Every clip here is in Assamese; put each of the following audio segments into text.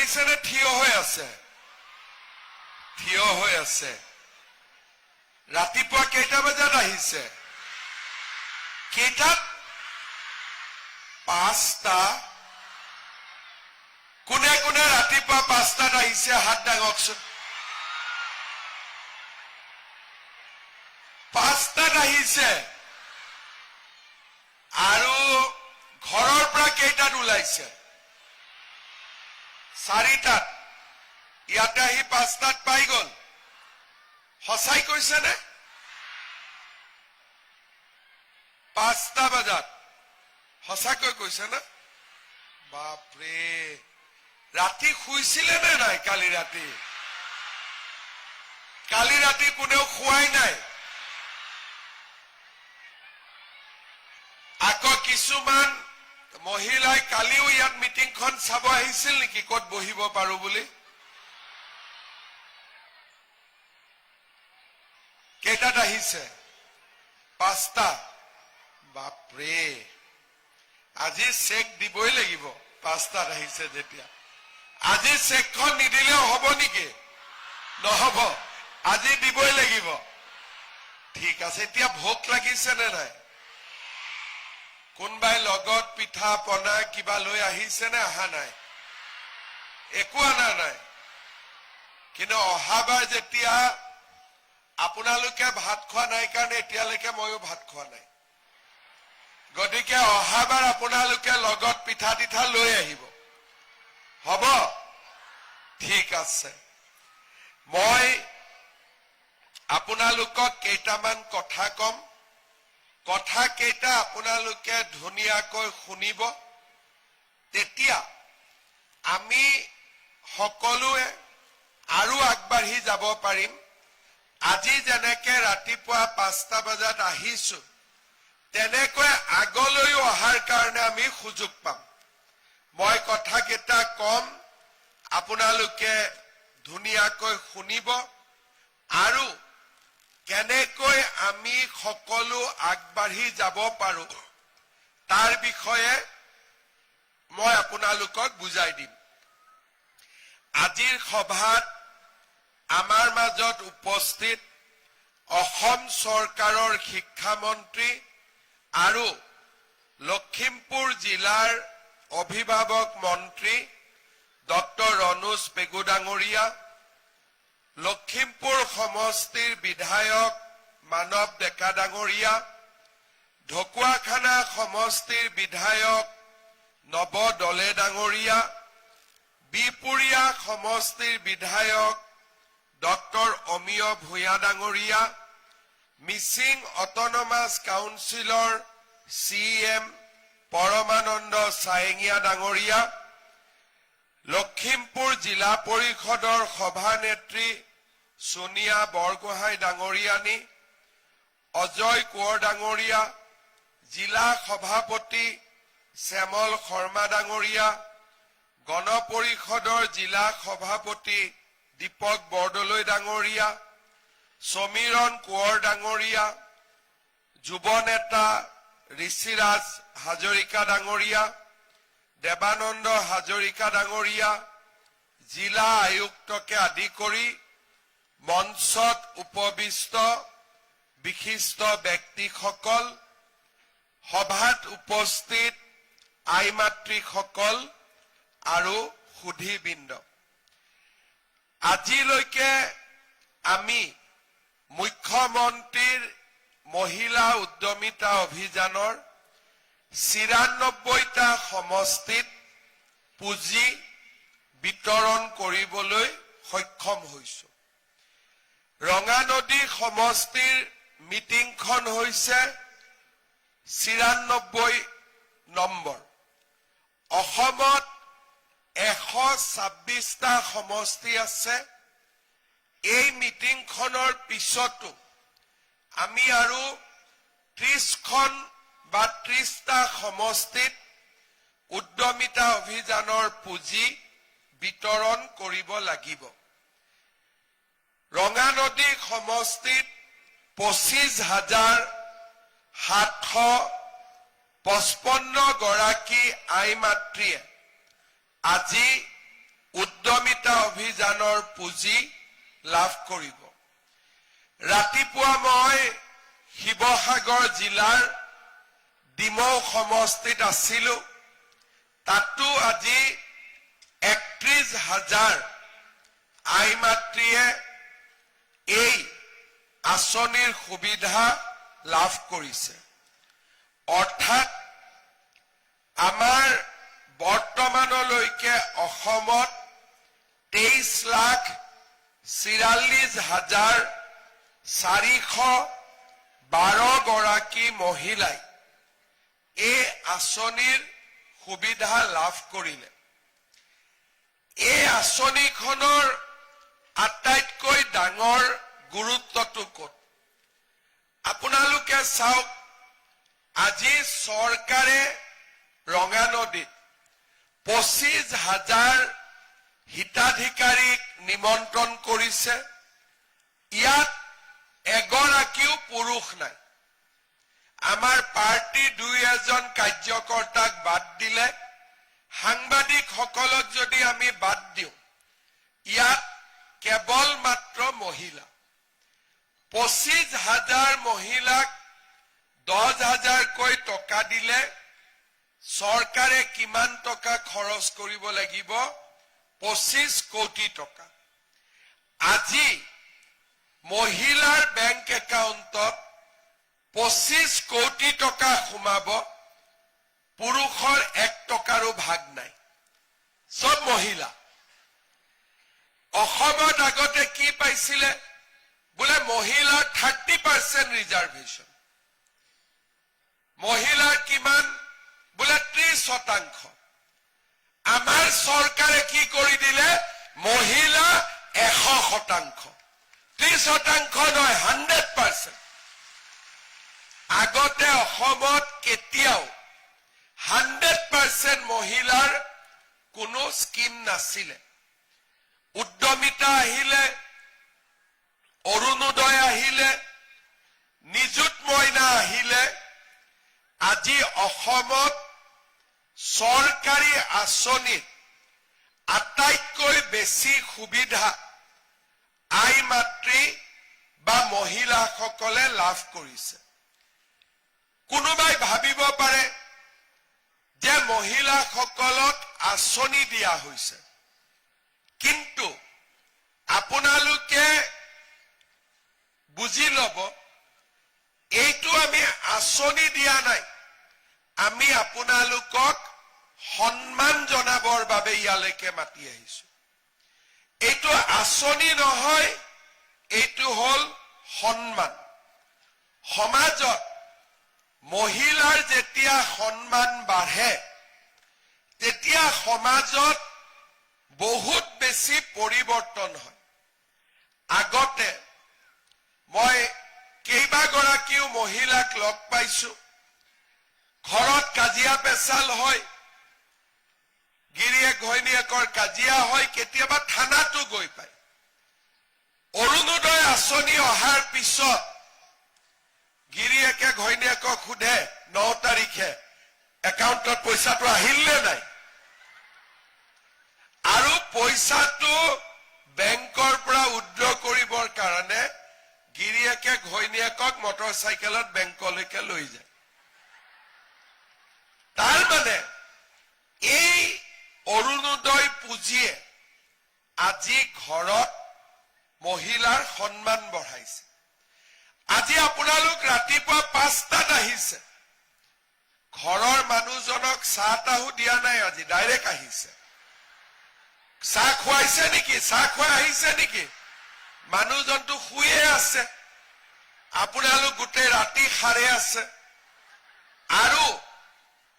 মাৰিছে নে থিয় হৈ আছে? থিয় হৈ আছে। ৰাতিপুৱা কেইটা বজাত আহিছে? কেইটাত? 5টা। কোনে কোনে ৰাতিপুৱা 5টাত আহিছে হাত দাঙকচোন। 5টাত আহিছে। আৰু ঘৰৰ পৰা কেইটাত ওলাইছে? 4টাত। ইয়াতে আহি 5টাত পাই গল। সঁচাই কৈছে নে? 5টা বজাত সঁচাকৈ কৈছে না? বাপৰে, ৰাতি শুইছিলে নে নাই? কালি ৰাতি কোনেও শুৱাই নাই। আকৌ কিছুমান মহিলাই কালিও ইয়াত মিটিংখন চাব আহিছিল নেকি ক'ত বহিব পাৰো বুলি? কেইটাত আহিছে? 5টা। বাপৰে, আজি চেক দিবই লাগিব 5টাত আহিছে যেতিয়া। আজি চেকখন নিদিলেও হ'ব নেকি? নহব, আজি দিবই লাগিব। ঠিক আছে, এতিয়া ভোক লাগিছে নে নাই? কোনবাই লগত পিঠা পনা কিবা লৈ আহিছে নে অহা নাই? একো অনা নাই। কিন্তু অহাবাৰ যেতিয়া আপোনালোকে ভাত খোৱা নাই কাৰণে এতিয়ালৈকে ময়ো ভাত খোৱা নাই। গতিকে অহাবাৰ আপোনালোকে লগত পিঠা তিঠা লৈ আহিব। হ'ব? ঠিক আছে। মই আপোনালোকক কেইটামান কথা কম। কথা কেইটা আপোনালোকে ধুনীয়াকৈ শুনিব। তেতিয়া আমি সকলোৱে আৰু আগবাঢ়ি যাব পাৰিম। আজি যেনেকে ৰাতিপুৱা 5টা বজাত আহিছো, তেনেকৈ আগলৈও অহাৰ কাৰণে আমি সুযোগ পাম। মই কথা কেইটা কম, আপোনালোকে ধুনীয়াকৈ শুনিব আৰু কেনেকৈ আমি সকলো আগবাঢ়ি যাব পাৰো তাৰ বিষয়ে মই আপোনালোকক বুজাই দিম। আজিৰ সভাত আমাৰ মাজত উপস্থিত অসম চৰকাৰৰ শিক্ষামন্ত্ৰী আৰু লখিমপুৰ জিলাৰ অভিভাৱক মন্ত্ৰী ডক্টৰ ৰণোজ পেগু ডাঙৰীয়া, লখিমপুৰ সমষ্টিৰ বিধায়ক মানৱ ডেকা ডাঙৰীয়া, ঢকুৱাখানা সমষ্টিৰ বিধায়ক নৱ দলে ডাঙৰীয়া, বিপুৰীয়া সমষ্টিৰ বিধায়ক ডক্টৰ অমিয় ভূঞা ডাঙৰীয়া, মিচিং অটনমাছ কাউন্সিলৰ CM পৰমানন্দ চায়েঙীয়া ডাঙৰীয়া, লখিমপুৰ জিলা পৰিষদৰ সভানেত্ৰী সোনিয়া বৰগোহাঁই ডাঙৰীয়ানী, অজয় কোঁৱৰ ডাঙৰীয়া, জিলা সভাপতি শ্যামল শৰ্মা ডাঙৰীয়া, গণ পৰিষদৰ জিলা সভাপতি দীপক বৰদলৈ ডাঙৰীয়া, সমীৰণ কোঁৱৰ ডাঙৰীয়া, যুৱ নেতা ঋষিৰাজ হাজৰিকা ডাঙৰীয়া, দেৱানন্দ হাজৰিকা ডাঙৰীয়া, জিলা আয়ুক্তকে আদি কৰি মঞ্চত উপবিষ্ট বিশিষ্ট ব্যক্তিসকল, সভাত উপস্থিত আই মাতৃসকল আৰু সুধীবৃন্দ, আজিলৈকে আমি মুখ্যমন্ত্ৰীৰ মহিলা উদ্যমিতা অভিযানৰ ৯৪টা সমষ্টিত পুঁজি বিতৰণ কৰিবলৈ সক্ষম হৈছো। ৰঙানদী সমষ্টিৰ মিটিংখন হৈছে ৯৪ নম্বৰ। অসমত ১২৬টা সমষ্টি আছে। এই মিটিংখনৰ পিছতো আমি আৰু ৩০খন বা ৩০টা সমষ্টিত উদ্যমিতা অভিযানৰ পুঁজি বিতৰণ কৰিব লাগিব। ৰঙানদী সমষ্টিত ২৫,৭৫৫ গৰাকী আই মাতৃয়ে আজি উদ্যমিতা অভিযানৰ পুঁজি লাভ কৰিব। ৰাতিপুৱা মই শিৱসাগৰ জিলাৰ ডিমৌ সমষ্টিত আছিলো। তাতো আজি 31,000 আই মাতৃয়ে এই আঁচনিৰ সুবিধা লাভ কৰিছে। অৰ্থাৎ আমাৰ বৰ্তমানলৈকে অসমত 23,44,412 গৰাকী মহিলাই এই আঁচনিৰ সুবিধা লাভ কৰিলে। এই আঁচনিখনৰ আটাইতকৈ ডাঙৰ গুৰুত্বটো ক'ত? আপোনালোকে চাওক, আজি চৰকাৰে ৰঙা নদীত 25,000 হিতাধিকাৰীক নিমন্ত্ৰণ কৰিছে। ইয়াত এগৰাকীও পুৰুষ নাই। আমাৰ পাৰ্টিৰ 2-এজন কাৰ্যকৰ্তাক বাদ দিলে, সাংবাদিকসকলক যদি আমি বাদ দিওঁ, ইয়াত কেৱল মাত্ৰ মহিলা। 25,000 মহিলাক 10,000কৈ টকা দিলে চৰকাৰে কিমান টকা খৰচ কৰিব লাগিব? 25 কোটি টকা। আজি মহিলাৰ বেংক একাউণ্টত 25 কোটি টকা সোমাব, পুৰুষৰ 1 টকাৰো ভাগ নাই, সব মহিলা। অসমত আগতে কি পাইছিলে? বোলে মহিলাৰ 30% ৰিজাৰ্ভেশ্যন। মহিলাৰ কিমান? বোলে 30%। আমাৰ চৰকাৰে কি কৰি দিলে? মহিলা 100%। 30% নহয়, 100%। আগতে অসমত কেতিয়াও 100% মহিলাৰ কোনো স্কিম নাছিলে। উদ্যমিতা আহিলে, অৰুণোদয় আহিলে, নিযুত মইনা আহিলে, আজি অসমত চৰকাৰী আঁচনিত আটাইতকৈ বেছি সুবিধা আই মাতৃ বা মহিলাসকলে লাভ কৰিছে। কোনোবাই ভাবিব পাৰে যে মহিলাসকলক আঁচনি দিয়া হৈছে, কিন্তু আপোনালোকে বুজি ল'ব, এইটো আমি আঁচনি দিয়া নাই, আমি আপোনালোকক সন্মান জনাবৰ বাবে ইয়ালৈকে মাতি আহিছো। এইটো আঁচনি নহয়, এইটো হল সন্মান। সমাজত মহিলাৰ যেতিয়া সন্মান বাঢ়ে, তেতিয়া সমাজত বহুত বেছি পৰিৱৰ্তন হয়। আগতে মই কেইবাগৰাকীও মহিলাক লগ পাইছো, ঘৰত কাজিয়া পেচাল হয়, গিৰিয়েক ঘৈণীয়েকৰ কাজিয়া হয়, কেতিয়াবা থানাতো গৈ পায়। অৰুণোদয় আঁচনি অহাৰ পিছত গিৰিয়েকে ঘৈণীয়েকক সোধে, 9 তাৰিখে একাউণ্টত পইচাটো আহিল নে নাই? আৰু পইচাটো বেংকৰ পৰা উইথড্ৰ কৰিবৰ কাৰণে গিৰিয়েকে ঘৈণীয়েকক মটৰচাইকেলত বেংকলৈকে লৈ যায়। তাৰ মানে এই অৰুণোদয় পুঁজিয়ে আজি ঘৰত মহিলাৰ সন্মান বঢ়াইছে। আজি আপোনালোক ৰাতিপুৱা 5টাত আহিছে, ঘৰৰ মানুহজনক চাহ তাহো দিয়া নাই, আজি ডাইৰেক্ট আহিছে। চাহ খুৱাইছে নেকি? চাহ খুৱাই আহিছে নেকি? মানুহজনটো শুয়ে আছে, আপোনালোক গোটেই ৰাতি সাৰে আছে, আৰু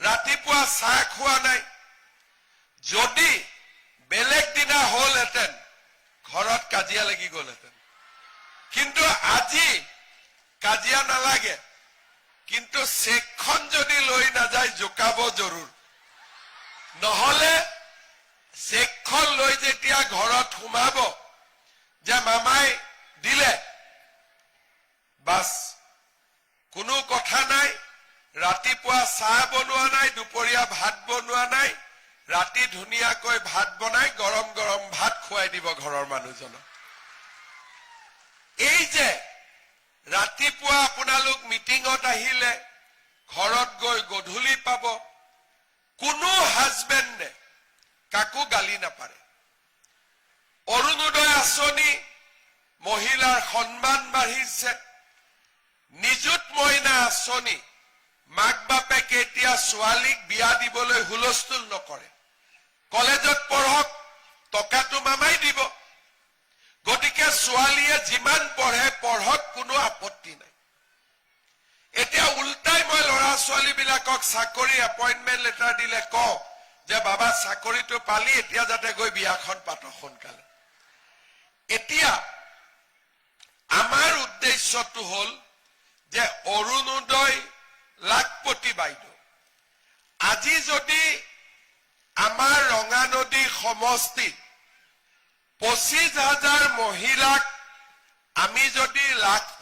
ৰাতিপুৱা চাহ খোৱা নাই। যদি বেলেগ দিনা হলহেঁতেন ঘৰত কাজিয়া লাগি গলহেঁতেন, কিন্তু আজি কাজিয়া নালাগে। কিন্তু চেকখন যদি লৈ নাযায় জোকাব জৰুৰ, নহলে চেকখন লৈ যেতিয়া ঘৰত সোমাব যে মামাই দিলে, বাস কোনো কথা নাই। ৰাতিপুৱা চাহ বনোৱা নাই, দুপৰীয়া ভাত বনোৱা নাই, ৰাতি ধুনীয়াকৈ ভাত বনাই গৰম গৰম সোমাই দিব ঘৰৰ মানুহজনক। এই যে ৰাতিপুৱা আপোনালোক মিটিঙত আহিলে ঘৰত গৈ গধূলি পাব, কোনো হাজবেণ্ডে কাকো গালি নাপাৰে। অৰুণোদয় আঁচনি, মহিলাৰ সন্মান বাঢ়িছে। নিযুত মইনা আঁচনি, মাক বাপেকে এতিয়া ছোৱালীক বিয়া দিবলৈ হুলস্থুল নকৰে। কলেজত পঢ়ক, টকাটো মামাই দিব। গতিকে ছোৱালীয়ে যিমান পঢ়ে পঢ়ক, কোনো আপত্তি নাই। এতিয়া উল্টাই মই ল'ৰা ছোৱালীবিলাকক চাকৰি এপইণ্টমেণ্ট লেটাৰ দিলে কওঁ যে বাবা চাকৰিটো পালি, এতিয়া যাতে গৈ বিয়াখন পাতক সোনকালে। এতিয়া আমাৰ উদ্দেশ্যটো হ'ল যে অৰুণোদয় লাখপতি বাইদেউ, আজি যদি আমাৰ ৰঙানদী সমষ্টিত 25,000 মহিলাক আমি যদি লাখ